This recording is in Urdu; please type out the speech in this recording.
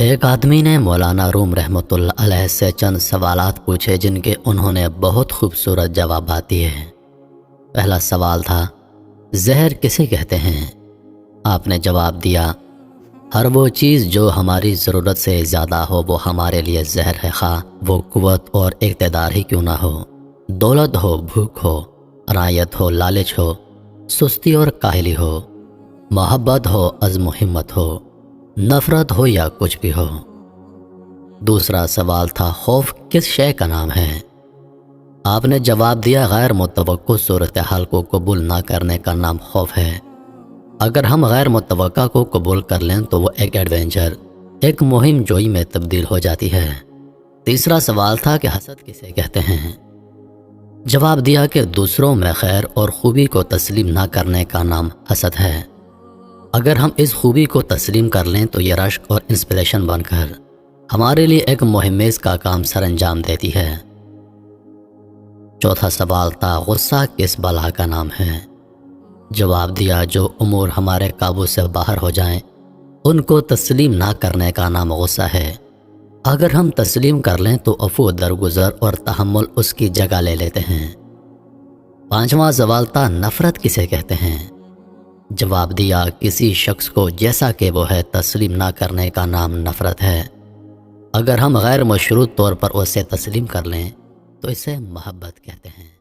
ایک آدمی نے مولانا روم رحمۃ اللہ علیہ سے چند سوالات پوچھے جن کے انہوں نے بہت خوبصورت جوابات دیے۔ پہلا سوال تھا، زہر کسے کہتے ہیں؟ آپ نے جواب دیا، ہر وہ چیز جو ہماری ضرورت سے زیادہ ہو وہ ہمارے لیے زہر ہے، خواہ وہ قوت اور اقتدار ہی کیوں نہ ہو، دولت ہو، بھوک ہو، رعیت ہو، لالچ ہو، سستی اور کاہلی ہو، محبت ہو، عزم و ہمت ہو، نفرت ہو یا کچھ بھی ہو۔ دوسرا سوال تھا، خوف کس شے کا نام ہے؟ آپ نے جواب دیا، غیر متوقع صورتحال کو قبول نہ کرنے کا نام خوف ہے۔ اگر ہم غیر متوقع کو قبول کر لیں تو وہ ایک ایڈونچر، ایک مہم جوئی میں تبدیل ہو جاتی ہے۔ تیسرا سوال تھا کہ حسد کسے کہتے ہیں؟ جواب دیا کہ دوسروں میں خیر اور خوبی کو تسلیم نہ کرنے کا نام حسد ہے۔ اگر ہم اس خوبی کو تسلیم کر لیں تو یہ رشک اور انسپریشن بن کر ہمارے لیے ایک مہمیز کا کام سر انجام دیتی ہے۔ چوتھا سوال تھا، غصہ کس بلا کا نام ہے؟ جواب دیا، جو امور ہمارے قابو سے باہر ہو جائیں ان کو تسلیم نہ کرنے کا نام غصہ ہے۔ اگر ہم تسلیم کر لیں تو عفو، درگزر اور تحمل اس کی جگہ لے لیتے ہیں۔ پانچواں سوال تھا، نفرت کسے کہتے ہیں؟ جواب دیا، کسی شخص کو جیسا کہ وہ ہے تسلیم نہ کرنے کا نام نفرت ہے۔ اگر ہم غیر مشروط طور پر اسے تسلیم کر لیں تو اسے محبت کہتے ہیں۔